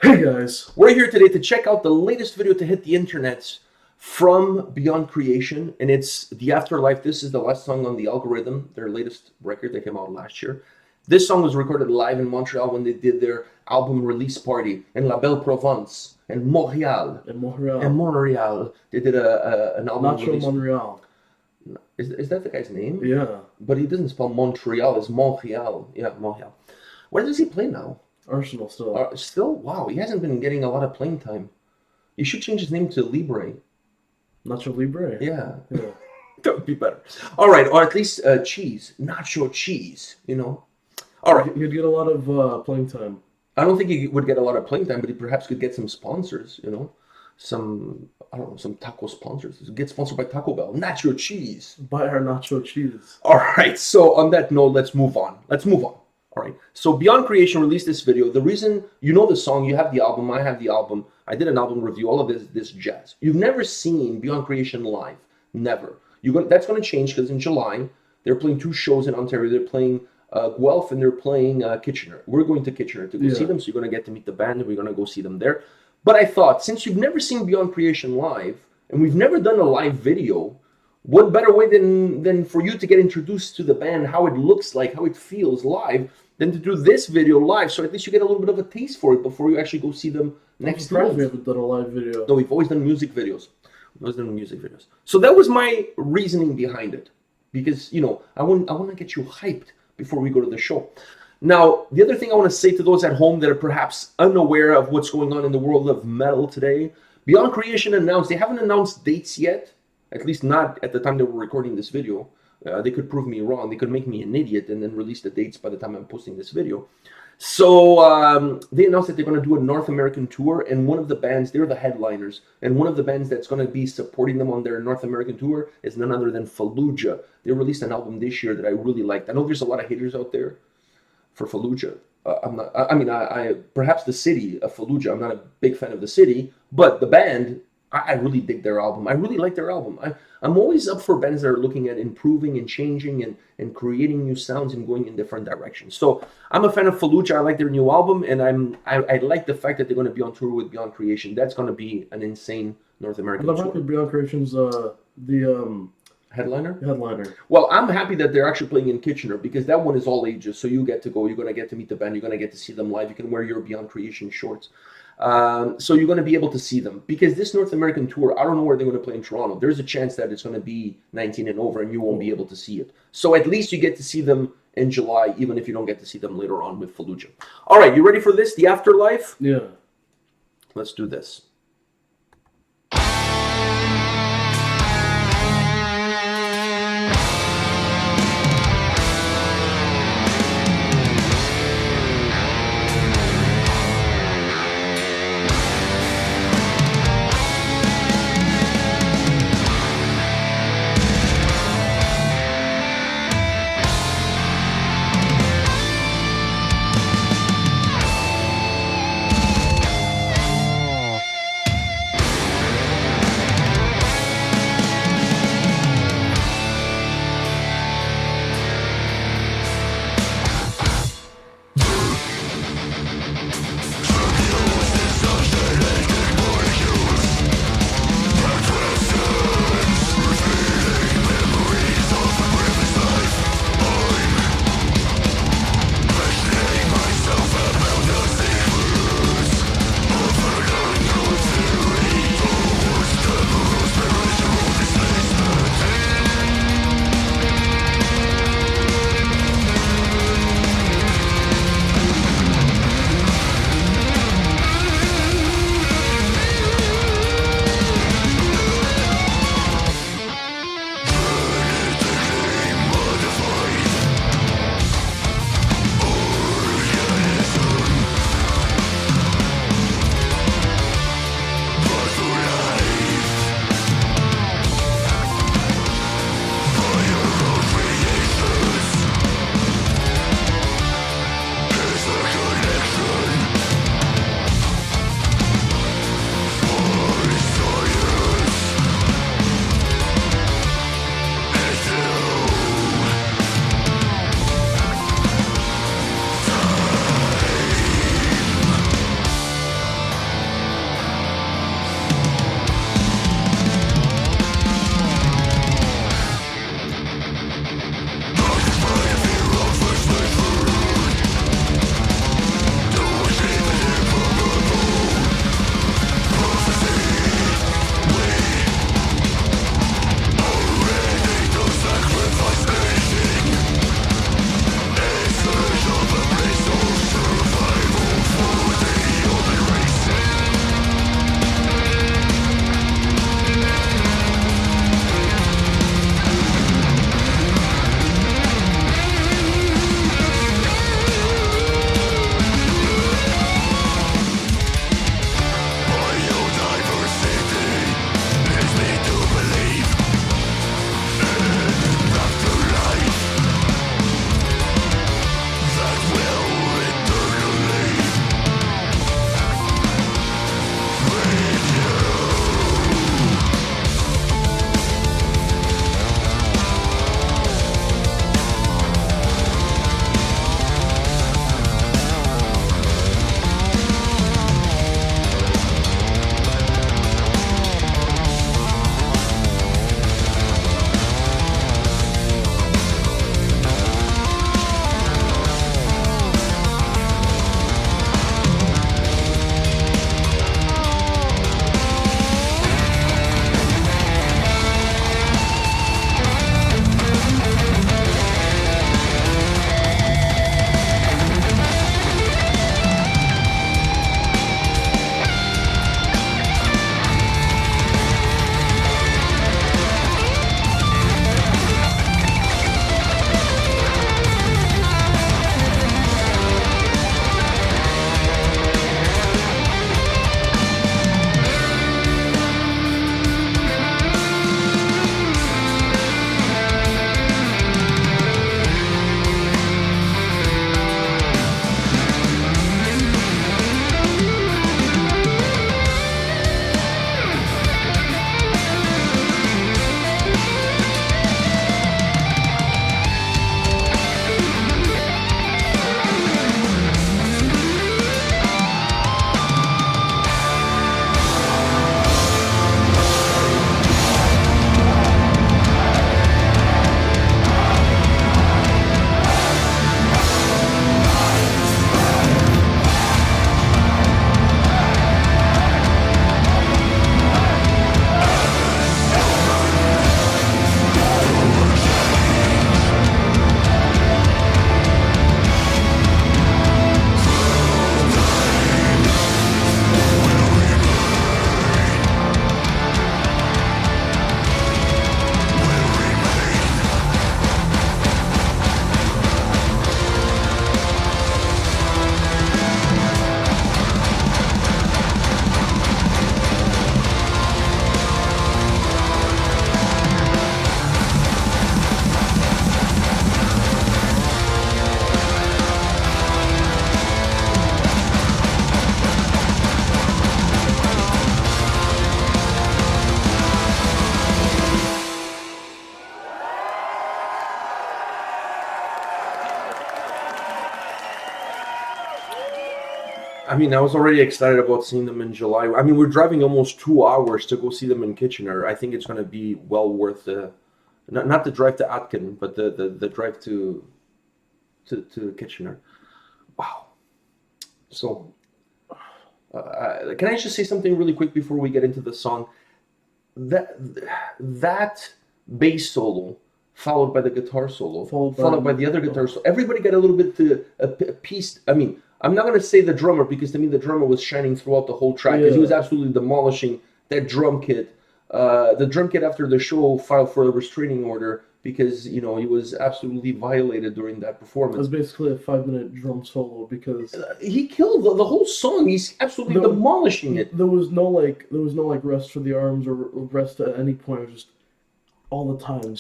Hey guys, We're here today to check out the latest video to hit the internets from Beyond Creation, and it's The Afterlife. This is the last song on the Algorithm, their latest record that came out last year. This song was recorded live in Montreal when they did their album release party in La Belle Provence and Montreal. in Montreal. And Montreal, they did an album Nacho release. Montreal. Is that the guy's name? Yeah. But he doesn't spell Montreal, it's Montreal. Yeah, Montreal. Where does he play now? Arsenal still. Still? Wow, he hasn't been getting a lot of playing time. You should change his name to Libre. Nacho Libre. Yeah, Yeah. that would be better. All right, or at least cheese, nacho cheese. All right. He'd get a lot of playing time. I don't think he would get a lot of playing time, but he perhaps could get some sponsors. Some some taco sponsors. Get sponsored by Taco Bell. Nacho cheese. Buy our nacho cheese. All right. So on that note, let's move on. All right. So Beyond Creation released this video. The reason the song, you have the album, I have the album. I did an album review. All of this jazz. You've never seen Beyond Creation live. Never. That's going to change because in July they're playing 2 shows in Ontario. They're playing Guelph and they're playing Kitchener. We're going to Kitchener to go see them. So you're going to get to meet the band and we're going to go see them there. But I thought, since you've never seen Beyond Creation live and we've never done a live video, what better way than for you to get introduced to the band, how it looks like, how it feels live, than to do this video live, so at least you get a little bit of a taste for it before you actually go see them next month. We haven't done a live video. No, we've always done music videos. So that was my reasoning behind it, because I want to get you hyped before we go to the show. Now, the other thing I want to say to those at home that are perhaps unaware of what's going on in the world of metal today, Beyond Creation they haven't announced dates yet, at least not at the time they were recording this video. They could prove me wrong. They could make me an idiot and then release the dates by the time I'm posting this video. So they announced that they're going to do a North American tour, and one of the bands, they're the headliners, and one of the bands that's going to be supporting them on their North American tour is none other than Fallujah. They released an album this year that I really liked. I know there's a lot of haters out there for Fallujah. Perhaps the city of Fallujah. I'm not a big fan of the city, but the band, I really dig their album. I really like their album. I'm always up for bands that are looking at improving and changing and creating new sounds and going in different directions. So I'm a fan of Fallujah. I like their new album, and I like the fact that they're going to be on tour with Beyond Creation. That's going to be an insane North American tour. I'm happy Beyond Creation's the headliner. Well, I'm happy that they're actually playing in Kitchener, because that one is all ages. So you get to go. You're going to get to meet the band. You're going to get to see them live. You can wear your Beyond Creation shorts. So you're going to be able to see them, because this North American tour, I don't know where they're going to play in Toronto. There's a chance that it's going to be 19 and over and you won't be able to see it. So at least you get to see them in July, even if you don't get to see them later on with Fallujah. All right, you ready for this? The Afterlife? Yeah. Let's do this. I mean, I was already excited about seeing them in July. I mean, we're driving almost 2 hours to go see them in Kitchener. I think it's going to be well worth the, not the drive to Atkin, but the drive to Kitchener. Wow. So, can I just say something really quick before we get into the song? That bass solo, followed by the guitar solo, followed by the other guitar solo. Everybody got a little bit to a piece. I mean, I'm not going to say the drummer, because to me the drummer was shining throughout the whole track, because he was absolutely demolishing that drum kit. The drum kit after the show filed for a restraining order because, you know, he was absolutely violated during that performance. It was basically a 5-minute drum solo because he killed the whole song. He's absolutely demolishing it. There was no rest for the arms or rest at any point. It was just all the time.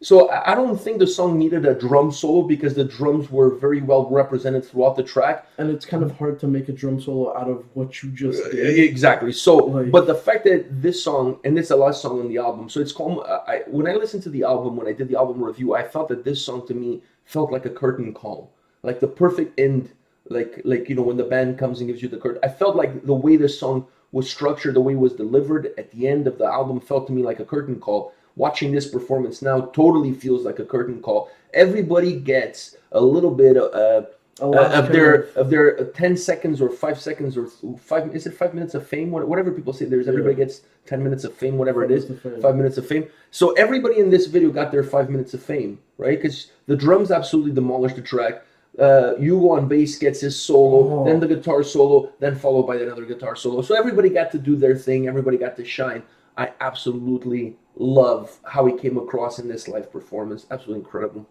So I don't think the song needed a drum solo because the drums were very well represented throughout the track. And it's kind of hard to make a drum solo out of what you just did. Exactly. So, but the fact that this song, and it's the last song on the album, so it's called, when I listened to the album, when I did the album review, I felt that this song to me felt like a curtain call. Like the perfect end, like you know, when the band comes and gives you the curtain. I felt like the way this song was structured, the way it was delivered at the end of the album felt to me like a curtain call. Watching this performance now totally feels like a curtain call. Everybody gets a little bit of their 10 seconds or 5 seconds or 5. Is it 5 minutes of fame? Whatever people say. Everybody gets 10 minutes of fame. Whatever it is, 5 minutes of fame. So everybody in this video got their 5 minutes of fame, right? Because the drums absolutely demolished the track. Hugo on bass gets his solo, then the guitar solo, then followed by another guitar solo. So everybody got to do their thing. Everybody got to shine. I absolutely love how he came across in this live performance. Absolutely incredible.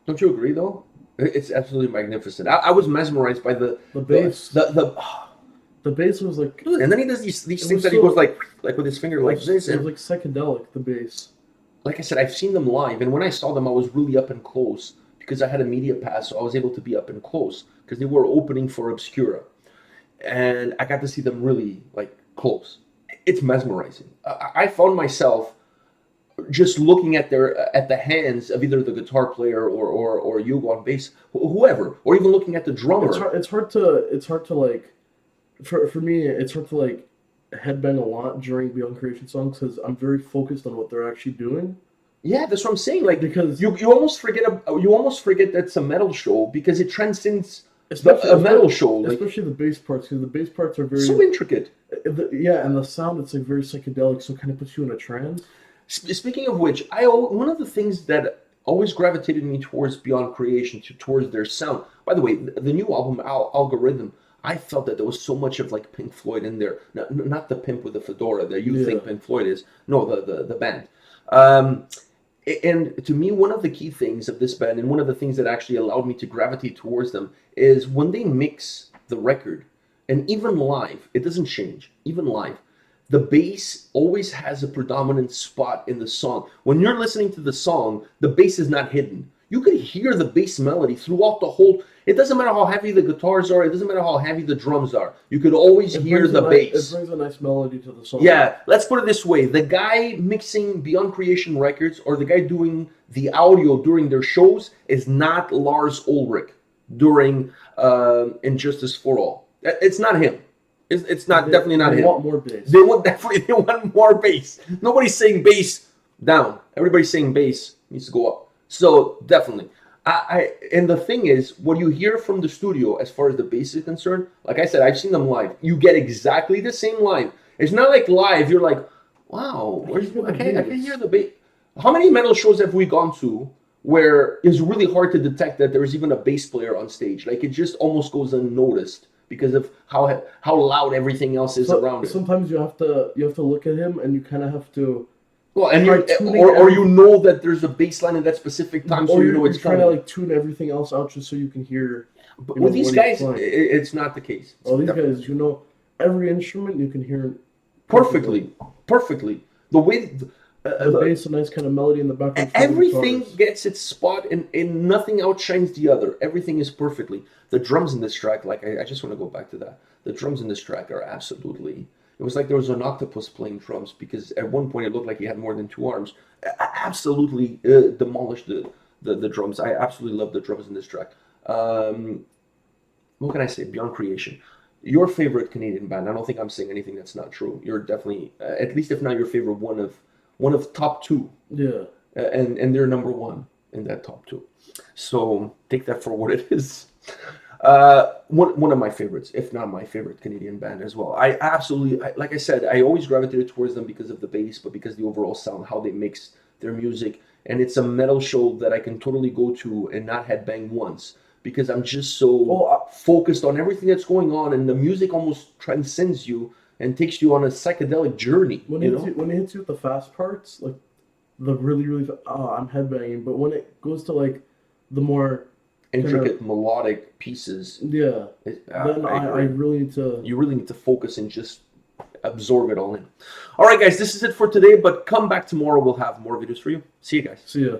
Don't you agree, though? It's absolutely magnificent. I was mesmerized by the bass. The bass was like... And then he does these things that he goes like with his finger like this. It was like psychedelic, the bass. Like I said, I've seen them live, and when I saw them, I was really up and close because I had a media pass, so I was able to be up and close because they were opening for Obscura. And I got to see them really, like, close. It's mesmerizing. I found myself just looking at the hands of either the guitar player or Hugo on bass, whoever, or even looking at the drummer. It's hard to like, for me, it's hard to like headbang a lot during Beyond Creation songs because I'm very focused on what they're actually doing. Yeah, that's what I'm saying. Like, because you almost forget that it's a metal show because it transcends a metal show, especially the bass parts, because the bass parts are very so intricate. And the sound, it's like very psychedelic, so it kind of puts you in a trance. Speaking of which, one of the things that always gravitated me towards Beyond Creation, towards their sound. By the way, the new album Algorithm, I felt that there was so much of like Pink Floyd in there. Not the pimp with the fedora that you think Pink Floyd is. No, the band. And to me, one of the key things of this band, and one of the things that actually allowed me to gravitate towards them, is when they mix the record, and even live, it doesn't change. Even live, the bass always has a predominant spot in the song. When you're listening to the song, the bass is not hidden. You can hear the bass melody throughout the whole. It doesn't matter how heavy the guitars are. It doesn't matter how heavy the drums are. You could always hear the bass. It brings a nice melody to the song. Yeah, let's put it this way. The guy mixing Beyond Creation records or the guy doing the audio during their shows is not Lars Ulrich during Injustice for All. It's not him. It's not definitely not him. They want more bass. They want more bass. Nobody's saying bass down. Everybody's saying bass needs to go up. So definitely. And the thing is, what you hear from the studio as far as the bass is concerned, like I said, I've seen them live. You get exactly the same live. It's not like live, you're like, wow, I can't hear the bass. How many metal shows have we gone to where it's really hard to detect that there's even a bass player on stage? Like it just almost goes unnoticed because of how loud everything else is around it. Sometimes you have to look at him and you kind of have to. Well, and you know that there's a bass line at that specific time, so you know it's trying to like tune everything else out just so you can hear. But with these guys, it's not the case. These guys, you know, every instrument you can hear perfectly. The way the bass, a nice kind of melody in the background. Everything gets its spot, and nothing outshines the other. Everything is perfectly. The drums in this track, like I just want to go back to that. The drums in this track are absolutely. It was like there was an octopus playing drums because at one point it looked like he had more than 2 arms. Absolutely demolished the drums. I absolutely love the drums in this track. what can I say? Beyond creation. Your favorite Canadian band. I don't think I'm saying anything that's not true. You're definitely, at least if not your favorite, one of top two. Yeah. And they're number one in that top two. So take that for what it is. One of my favorites, if not my favorite Canadian band as well. I absolutely, like I said, I always gravitated towards them because of the bass, but because the overall sound, how they mix their music. And it's a metal show that I can totally go to and not headbang once because I'm just so focused on everything that's going on, and the music almost transcends you and takes you on a psychedelic journey. When it hits you with the fast parts, like the really, I'm headbanging. But when it goes to like the more intricate melodic pieces, then I really need to. You really need to focus and just absorb it all in. All right, guys, this is it for today. But come back tomorrow. We'll have more videos for you. See you guys. See ya.